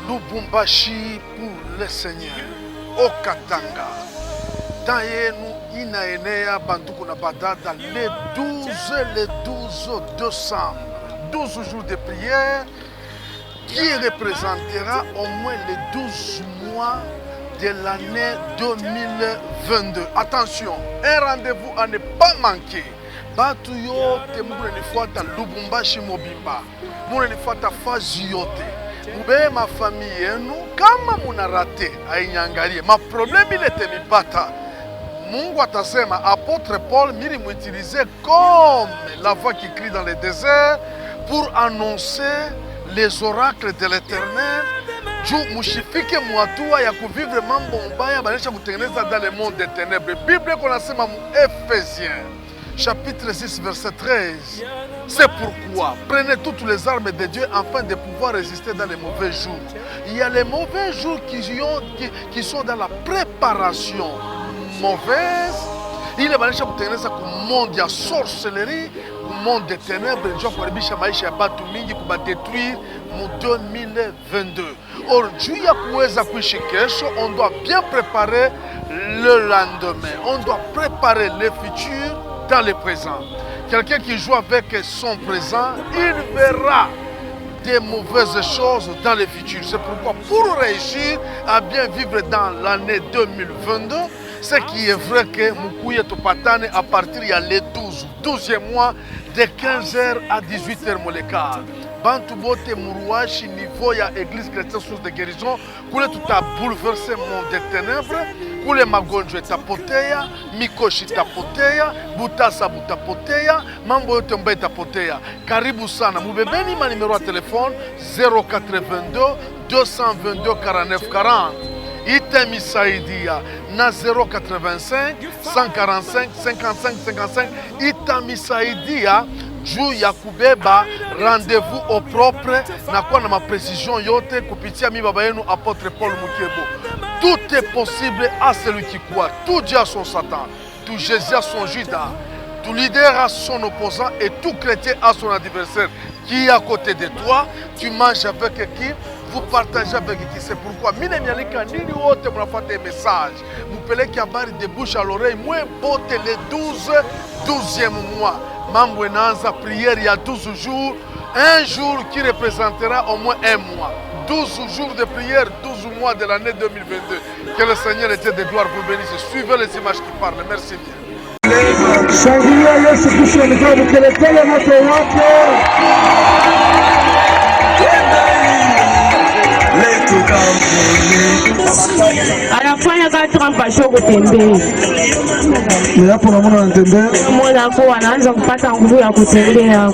Lubumbashi pour le Seigneur. Okatanga. Tayenu inaenea banduku na badada le 12 décembre. 12 jours de prière qui représentera au moins les 12 mois de l'année 2022. Attention, un rendez-vous à ne pas manquer. Batu yote mune nifuata Lubumbashi Mobimba. Mune nifuata fazi yote. Mube ma famille yenu kama muna rate ainyangalie. Ma problème il était mipata. Mungu atasema apôtre Paul miri m'utiliser comme la voix qui crie dans le désert pour annoncer les oracles de l'Éternel. Juu mushifike muatua ya kuvivre mambo mbaya banesha kutengeneza dans le monde des ténèbres. Bible konasema mu Ephésiens chapitre 6 verset 13. C'est pourquoi prenez toutes les armes de Dieu afin de pouvoir résister dans les mauvais jours. Il y a les mauvais jours qui sont dans la préparation mauvaise. Il est banesha kutengeneza ku monde ya sorcellerie, ku monde des ténèbres, ndio kuharibisha maisha ya batu mingi, kubadetruire mu 2022. Or, juu ya kuweza kuishi kesho, on doit bien préparer le lendemain. On doit préparer le futur dans le présent. Quelqu'un qui joue avec son présent, il verra des mauvaises choses dans le futur. C'est pourquoi pour réussir à bien vivre dans l'année 2022, ce qui est vrai que Mukuye Topatane à partir il y a les 12e mois de 15h à 18h molekal. Bantu bote muruashi niveau ya église chrétienne source de guérison, kule tuta bouleverser monde des ténèbres, kule magonjwa itapotea, mikoshi itapotea, butasa butapotea, mambo yote mbaya itapotea. Karibu sana, mubebeni ma numéro ya telefone 082 222 49 40. Itamisaidia na 085 145 55 55. Itamisaidia juu ya kubeba rendez-vous au propre na kuwa na maprécision yote kupitia mi baba yenu apôtre Paul Mukebo. Tout est possible à celui qui croit. Tout Dieu a son Satan, tout Jésus a son Judas, tout leader a son opposant et tout chrétien a son adversaire. Qui est à côté de toi, tu manges avec qui, vous partagez avec qui. C'est pourquoi mine mialika nini wote mnafata des messages. Mupeleke habari de bouche à l'oreille. Moi bote les 12e mois. Mambo inaanza prière il y a 12 jours. Un jour qui représentera au moins un mois. 12 jours de prière, 12 mois de l'année 2022. Que le Seigneur et Dieu de gloire vous bénisse. Suivez les images qui parlent. Merci bien. Anafanya kazi kama shoko tembea. Ni hapo na mwana anatembea. Mwana hapo anaanza kupata nguvu ya kutembea.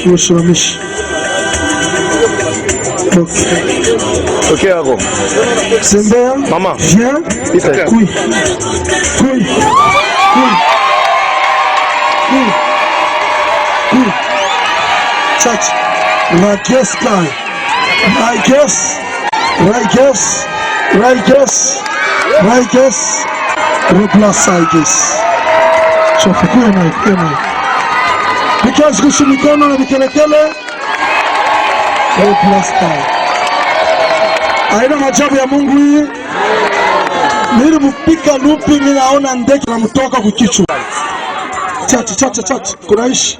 Mshiramishi. Okay yako. Sembea. Mama. Viens. Ita. Kui. Touch. Righteous guy. Righteous. Replace righteous. Chofu kuya na. Because kushimikono na vikelekele. Replace guy. Aina majabu ya Mungu hii. Nili mpika lupi ninaona ndege na mtoka kukichwa. Chachi. Kunaishi.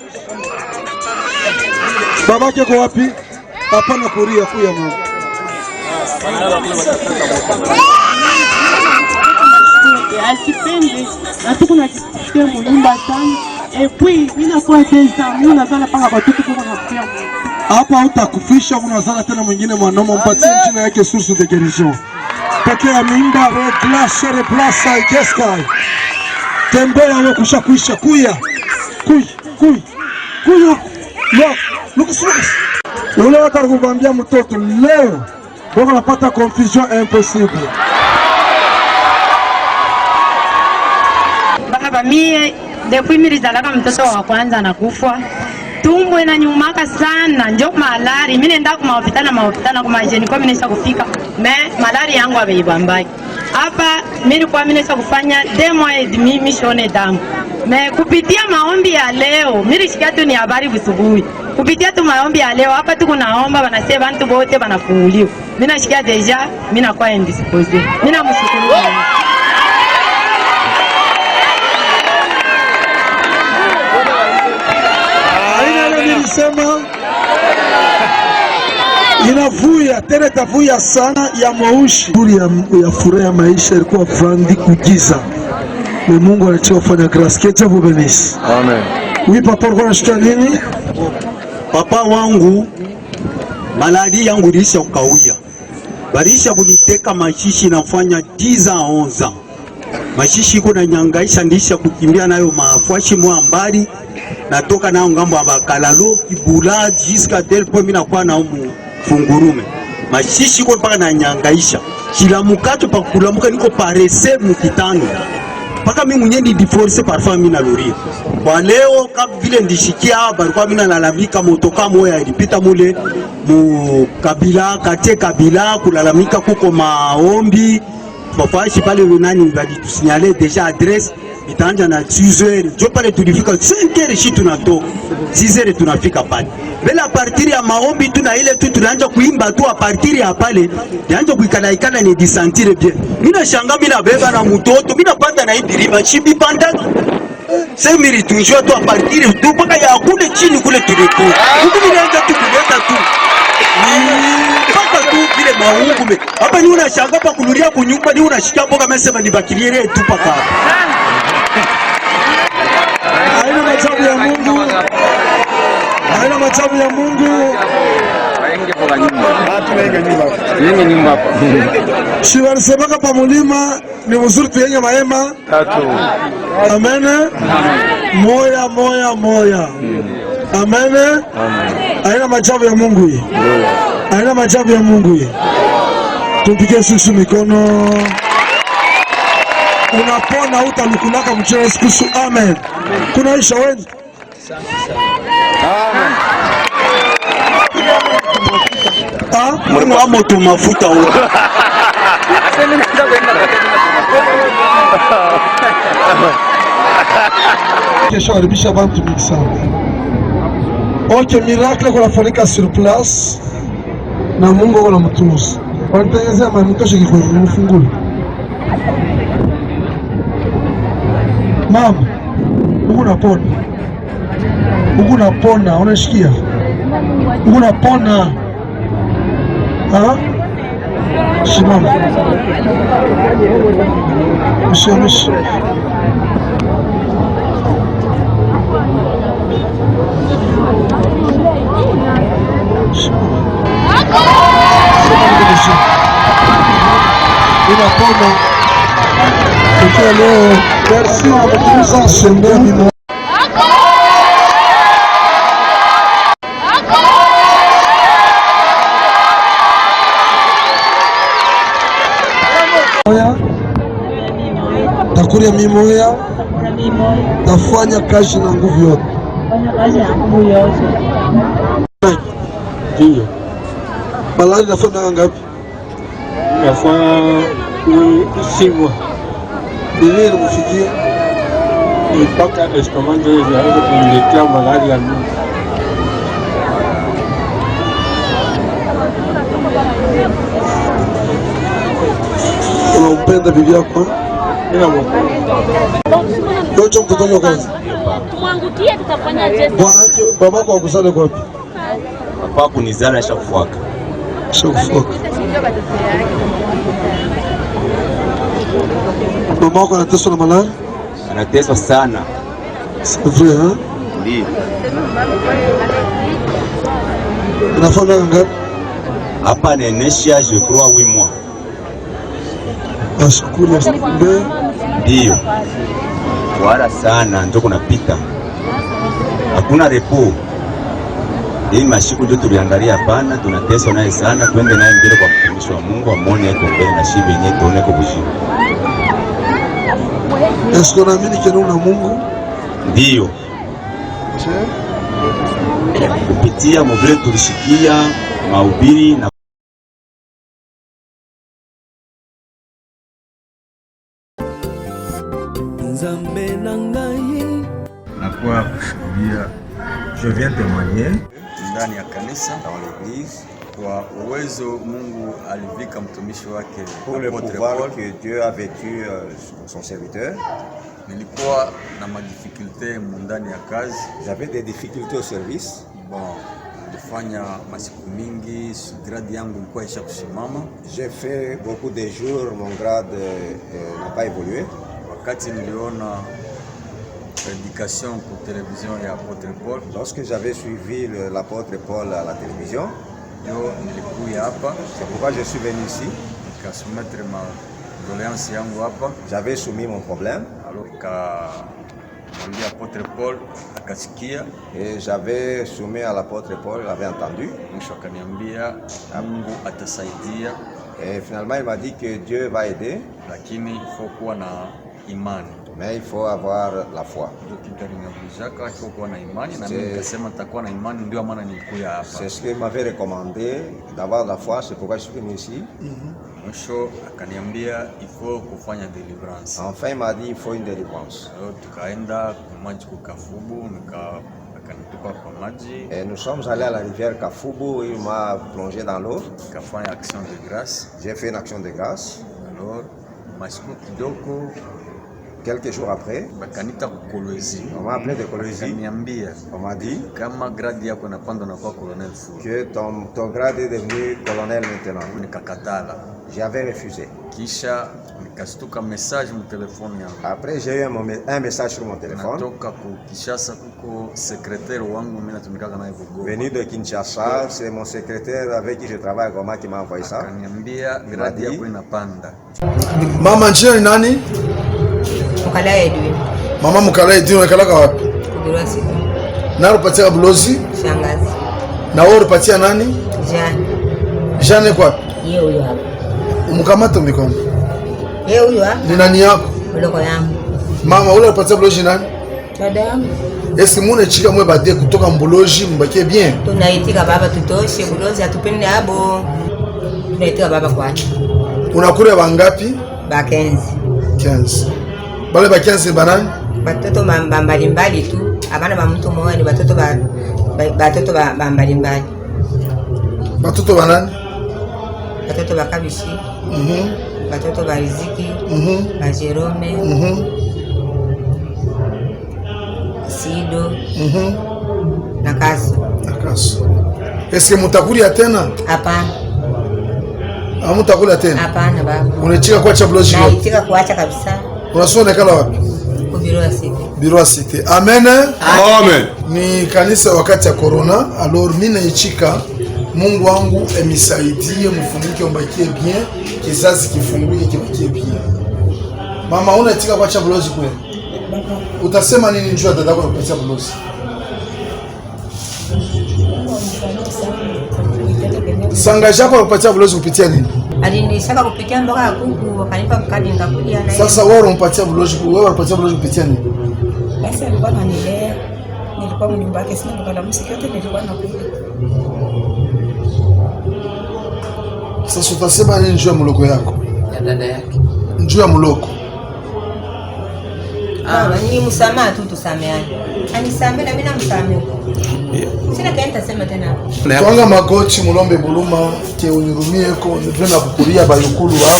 Babake kwa wapi? Hapana kuria kuya mama. Asipende na tuko na sistemu nyumba sana. Et puis nina kwa tesa, nina sana panga kwa tuko na pia. Hapa utakufisha unazala tena mwingine mwanaume mpatie jina yake source de guérison. Pekea minda replace Jeskai. Tembea wewe kushakuisha kuya. Lukusukas. Ule wakati kukwambia mtoto leo wewe unapata confusion impossible. Baba mie depuis nilizalaka mtoto wa kwanza anakufa. Tumbo inanyumaka sana, njo malari. Mimi nenda kwa hospitali kwa hygiene kwa mimi nisha kufika. Malari yangu abeibambaki. hapa nilikuwa minesa kufanya demo edmi mishone damu. Me kupitia maombi ya leo, milishikia tu ni habari busubuhi. Kupitia tu maombi ya leo, hapa tu kunaomba wanasema bantu bote banafunguliwa. Mimi nashikia deja, mimi nakuwa indisposed. Mimi namshukuru Mungu. Nilisema inavuya tena tavuya sana ya maushi ya furaha ya maisha ilikuwa vandi kugiza. Mais Mungu anachia kufanya grace. Que Dieu vous bénisse. Amen. Oui papa, ulikuwa unashikia nini? Papa wangu maladi yangu ilisha ukawia. Barisha kuniteka mashishi nafanya 10 ans 11 ans. Mashishi kuna nyangaisha ndisha kukimbia nayo mafashi mwa mbali. Natoka nao ngambo abakalalo kibula jiska del point mina kwa na umu fungurume. Mashishi kwa mpaka na nyangaisha. Kila mukato pa kulamuka niko parese mukitano. Paka mimi mwenyewe ni divorce parfois mimi na loria. Kwa leo kama vile ndishikia barikuwa mimi nalalamika motoka moya ilipita mule mu kabila kate kabila kulalamika kuko maombi. Papashi pale nani walitusinyale deja adresse itaanja na 6h. Jo pale tulifika 5h shi tunatoka. 6h tunafika pale. Bela a partir ya maombi tuna ile tu tunaanza kuimba tu a partir ya pale. Yaanza kuikala ni disentire bien. Mina shanga mina beba na mtoto, mina panda na ibirima chibi panda. Sasa miri tunjua tu a partir tu paka ya kule chini kule tulipo. Huko nilianza tu kuleta tu. Paka tu vile maungu. Hapa ni unashanga pa kuluria kunyumba ni unashika mboga mesema nibakilie tu paka. Haina majabu ya Mungu. Haina majabu ya Mungu. Si walisemaka pa mulima ni mzuri tuyenye mahema. Amen. Moya moya moya. Amen. Haina majabu ya Mungu hii. Haina majabu ya Mungu hii. Tupigie sisi mikono. Unapona utalukunaka mchana sikusu. Amen. Kuna isha wengi. Amen. Mungu amoto mafuta huo. Kesho haribisha bantu mingi sana. Okay, miracle kunafanyika sur place na Mungu anamtunuza. Wanatengezea manitoshe kifunguli. Mama, Mungu napona, unashikia? Mungu napona. Ha? Simama. Mshamishi. Unapona. Tukia leo. Merci à votre enseignement. Takuria mimoya, tafanya kazi na nguvu yote. Ndiyo. Malali nafanya ngapi? Nafanya kusimwa. Nini namufikia? Mpaka estomando inaweza kuniletea malaria mingi. Unampenda bibi yako? Ndio mtoto wako kazi. Tumwangukie tutafanya je? Bwanake babako akusale kwa wapi? Papa kunizala shafuaka. Shafuaka. Mama wako anateswa na malaria? Anateswa sana. C'est vrai, hein? Ndio. Unafanya ngapi? Hapa nenesha je crois 8 mois. Ashukuru mbe. Ndio. Wala sana ndio kunapita. Hakuna repo. Hii mashiku ndio tuliangalia hapana, tunateswa naye sana, twende naye mbele kwa mtumishi wa Mungu amone yuko mbele na shibe yenyewe tuone kwa bujio. Esko naamini kena na Mungu? Ndio. Kupitia mvile tulishikia mahubiri na Nakuwa kushuhudia, je viens témoigner ndani ya kanisa dans l'église kwa uwezo Mungu alivika mtumishi wake pour le pouvoir que Dieu a vêtu son serviteur. Nilikuwa na madifikulte ndani ya kazi. J'avais des difficultés au service. Bon, nilifanya masiku mingi, grade yangu ilikuwa isha kusimama. J'ai fait beaucoup de jours, mon grade n'a pas évolué. Wakati niliona prédication pour télévision et apôtre Paul. Lorsque j'avais suivi l'apôtre Paul à la télévision, c'est pourquoi je suis venu ici. J'avais soumis mon problème. Et j'avais soumis à l'apôtre Paul, il avait entendu. Et finalement, il m'a dit que Dieu va aider. Mais il faut avoir la foi. C'est ce qu'il m'avait recommandé, d'avoir la foi, c'est pourquoi je suis venu ici. Enfin, il m'a dit qu'il faut une délivrance. Et nous sommes allés à la rivière Kafubu, il m'a plongé dans l'eau. J'ai fait une action de grâce. Quelques jours après, on m'a appelé de Kolwezi. On m'a dit que ton grade est devenu colonel maintenant. J'avais refusé. Après, j'ai eu un message sur mon téléphone. Venu de Kinshasa, c'est mon secrétaire avec qui je travaille qui m'a envoyé ça. Il m'a dit, Mama njia nani? Mukala Edwin. Mama Mukala Edwin unakalaka wapi? Bulozi. Na unapatia Bulozi? Shangazi. Na wewe unapatia nani? Jean. Jean kwa? Yeye huyo hapo. Umkamata mikono. Yeye huyo hapo. Ni nani yako? Mloko yangu. Mama ule unapatia Bulozi nani? Dada yangu. Est-ce que mune chika mwe bade kutoka Mbulozi mbake bien? Tunaitika baba tutoshe Bulozi atupende abo. Tunaitika baba kwake. Unakula bangapi? Ba 15. 15. Bale ba 15 banani? Batoto mbalimbali tu. Abana ba mtu mmoja ni batoto ba mbalimbali. Batoto banani? Batoto ba Kabishi. Batoto ba Riziki. Ba Jerome. Sido. Na Kaso. Est-ce que mutakulia tena? Hapana. Hamutakula tena? Hapana baba. Unachika kuacha Bulozi? Naitika kuacha kabisa. Unasoma kala wapi? Ku Birua City. Birua City. Amen. Amen. Ni kanisa wakati ya corona. Alors mimi naichika Mungu wangu emisaidie mfunguke mbakie bien, kizazi kifunguke kibakie bien. Mama unaitika kuacha Bulozi kweli? Utasema nini njoo dada yako kuacha Bulozi? Sanga japo unapatia Bulozi kupitia nini? Alinishaka kupitia mboga ya kuku wakanipa kadi nikakulia naye. Sasa wewe unapatia Bulozi, wewe unapatia Bulozi kupitia nini? Basi alikuwa ananilea. Nilikuwa nyumba yake sina baba msiki yote nilikuwa nakula. Sasa utasema nini njoo ya mloko yako? Ya dada yake. Njoo ya mloko. Ni msamaha tu tusameane. Anisamee na mimi namsamee. Sina kaenda sema tena. Twanga magoti mulombe buluma ke unirumieko nipenda kukulia bayukulu wako.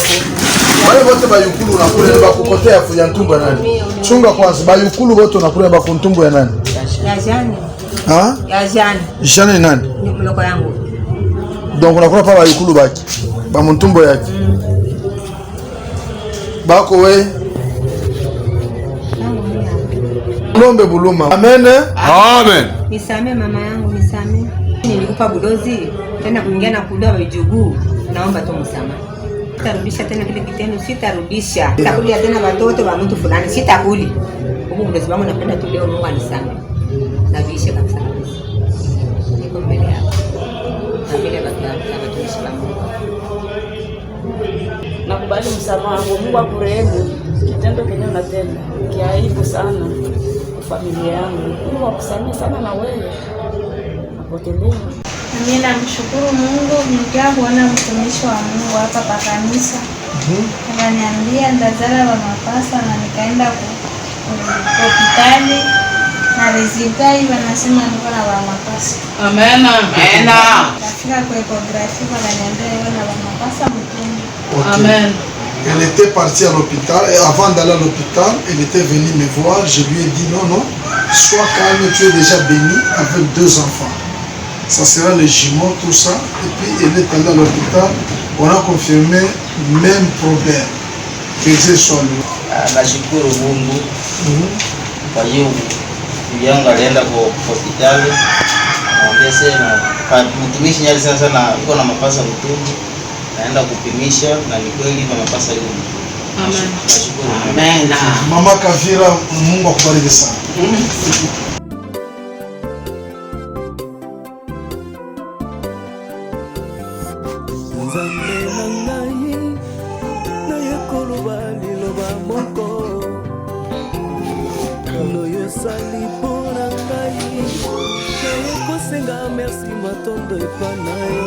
Wale wote bayukulu unakula bakukotea fuja ntumbo ya nani? Chunga kwanza bayukulu wote unakula bakuntumbo ya nani? Ya Jani. Ha? Ya Jani. Jani ni nani? Ni mloko yangu. Donc unakula pa bayukulu baki. Ba mtumbo yake. Bako we Lombe buluma. Amen. Amen. Nisamee mama yangu, nisamee. Nilikupa Bulozi tena kuingia na kudoa vijuguu. Naomba tu msamaha. Sitarudisha tena kile kitendo, sitarudisha. Sitakulia tena watoto wa mtu fulani, sitakuli. Huko Bulozi wangu napenda tu leo Mungu anisamee. Na viishe kabisa. Niko mbele yako. Na vile kama tuishi pamoja. Nakubali msamaha wangu, Mungu akurehemu. Kitendo kenyewe natenda kiaibu sana familia yangu. Mungu akusamee sana na wewe. Napotelea. Mimi namshukuru Mungu nikia kuona mtumishi wa Mungu hapa pa kanisa. Akaniambia ndazala wa mapasa na nikaenda hospitali na resulta hii wanasema niko na mapasa. Amen. Amen. Kafika kwa ecography wakaniambia niko na mapasa mtumbo. Amen. Elle était partie à l'hôpital et avant d'aller à l'hôpital, elle était venue me voir. Je lui ai dit non, sois calme, tu es déjà béni avec 2 enfants. Ça sera les jumeaux, tout ça. Et puis elle est allée à l'hôpital, on a confirmé même problème. Que Dieu soit loué. Nashukuru Mungu kwa hiyo yangu alienda kwa hospitali na mtumishi nyali sasa na uko na mapasa mtumbo. Naenda kupimisha na ni kweli mapasa hiyo. Amen. Nashukuru. Amen. Mama Kavira, Mungu akubariki sana. Merci matondo epanayo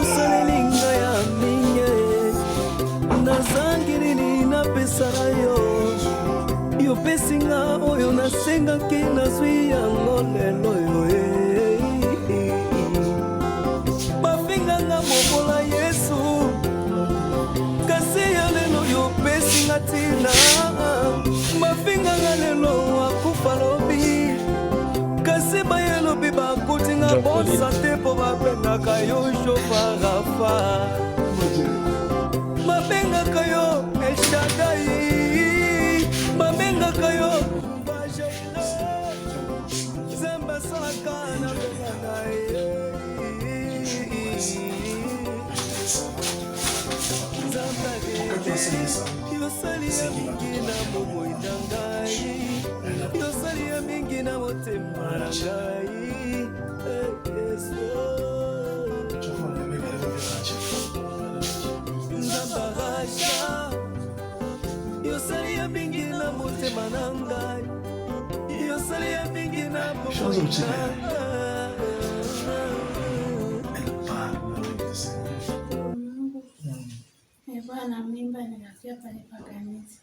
osalelinga ya minye nazangilini napesala yo pesinga oyo nasengaki nazwi yango lelo yo bafinganga mobola Yesu kasi ya lelo yo pesinga tina bafinganga lelo akufa lobi kasi bayelo biba kutinga bonsa te po babengaka yo shofarafa babengaka yo Eshadai babengaka yo Bajaira Zemba salaka na bengana yosali ya mingi na momo itangai yosali ya mingi na motema na ngai nzambarasha yosali ya mingi na motema na ngai yosali ya mingi na momo Nilikuwa na mimba nikafia pale pa kanisa.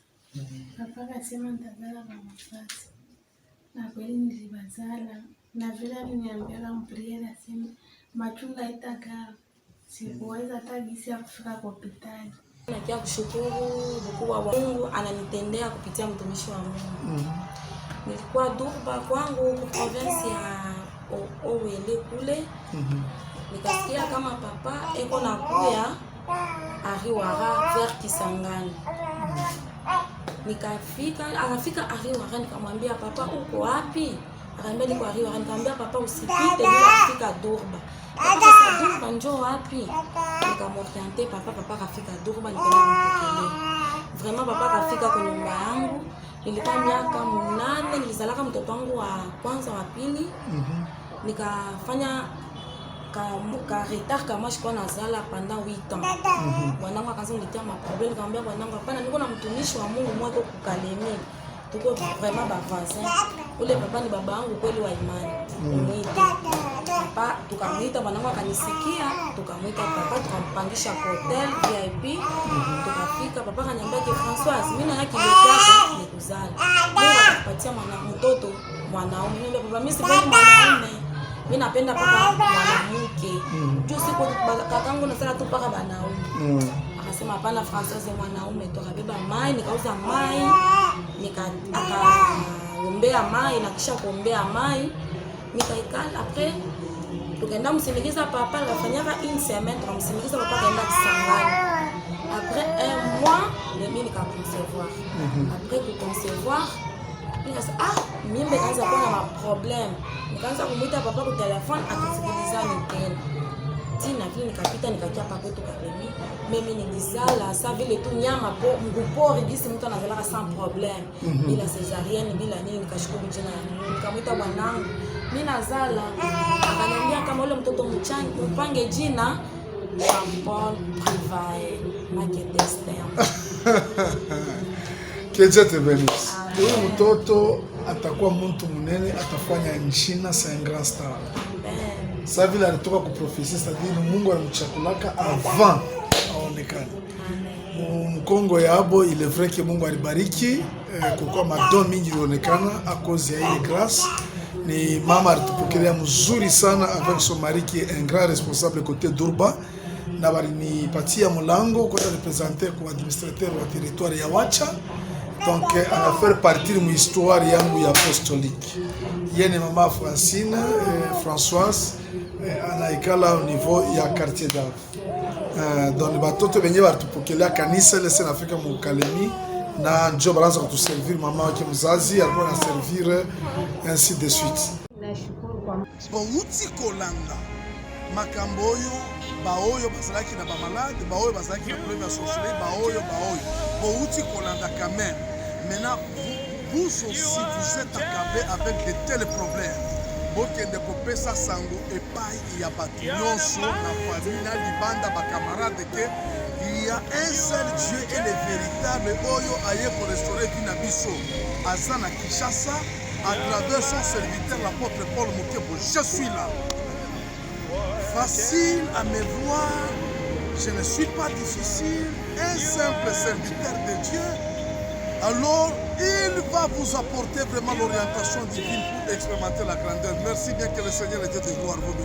Papa akasema nitazala kwa mafasi. Na kweli nilibazala. Na vile aliniambia mpriere asema machunga itakaa. Sikuweza hata gisi ya kufika kwa hospitali. Nakia kushukuru ukubwa wa Mungu ananitendea kupitia mtumishi wa Mungu. Nilikuwa Durba kwangu province ya Owele kule. Nikasikia kama papa eko na kuya Ariwara vers Kisangani. Akafika Ariwara, nikamwambia papa uko wapi? Akaniambia niko Ariwara. Nikamwambia papa usipite bila kufika Durba. Sasa Durba njoo wapi? Nikamoriente papa akafika Durba, nikaenda kumpokelea. Vraiment papa akafika kwa nyumba yangu. Nilikuwa miaka 8, nilizalaka mtoto wangu wa kwanza wa pili. Nikafanya ka retard kama shiko nazala pendant 8 ans. Bwanangu akaanza kuniletea maproblème, nikamwambia bwanangu hapana, niko na mtumishi wa Mungu mwako kukalemi. Tuko vraiment ba voisin. Ule papa ni baba yangu kweli wa imani. Umuite. Papa tukamwita, bwanangu akanisikia, tukamwita papa, tukampangisha hotel VIP. Tukafika papa akaniambia ke Françoise, mimi na yake yake ni kuzala. Mungu akapatia mtoto mwanaume. Niambia papa mimi sipendi mwanaume. Mimi napenda paka mwanamke. Juu siku kakangu nasala tu paka banaume. Akasema hapana Françoise mwanaume, tukabeba mai, nikauza mai, akaombea mai na kisha kuombea mai, nikaikala après tukaenda msindikiza papa, akafanyaka une semaine tukamsindikiza papa kaenda Kisangani. Après un mois, mimi nikaconcevoir. Après kuconcevoir mimba ikaanza kuwa na maproblème. Nikaanza kumwita papa kwa telefone akisikilizani tena. Tina vile nikapita nikakia papa kwetu Kalemi. Mimi nilizala sa vile tu nyama po mgupori gisi mtu anazalaka sans problème. Bila césarienne bila nini, nikashukuru jina la Mungu. Nikamwita bwanangu, mimi nazala. Akaniambia kama ule mtoto mchanga upange jina Jean-Paul Privae Makedestin. Que Dieu te bénisse. Huyu mtoto atakuwa mtu mnene, atafanya nchina, c'est un grand star. Sasa vile alitoka kuprofesia, c'est-à-dire Mungu alimchakulaka avant inaonekana. Mkongo yabo ile vrai que Mungu alibariki kwa madon mingi ilionekana a cause ya ile grâce. Ni mama alitupokelea mzuri sana avec son mari qui est un grand responsable côté Durba, na walinipatia mlango kwa representer kwa administrateur wa territoire ya Wacha. Donc ana faire partie de mon histoire yangu ya apostolique. Yene mama Francine Françoise anaikala au niveau ya quartier d'Ave. Donc batoto benye batupokelea kanisa lese na Afrika mu Kalemi na njo baranza kutuservir mama wake mzazi alikuwa na servir ainsi de suite. Bouti kolanda makambo oyo baoyo bazalaki na bamalade baoyo bazalaki na problème ya sorcellerie baoyo bouti kolanda quand même. Maintenant vous aussi vous êtes accablés avec de tels problèmes. Bokende kopesa sango epai ya bato nyonso na famille na libanda bacamarade que il y a un seul Dieu et le véritable oyo aye pour restaurer vie na biso azana Kinshasa à travers son serviteur l'apôtre Paul Mukebo. Je suis là. Facile à me voir, je ne suis pas difficile, un simple serviteur de Dieu. Alors il va vous apporter vraiment l'orientation divine pour expérimenter la grandeur. Merci bien, que le Seigneur et Dieu de gloire vous bénisse.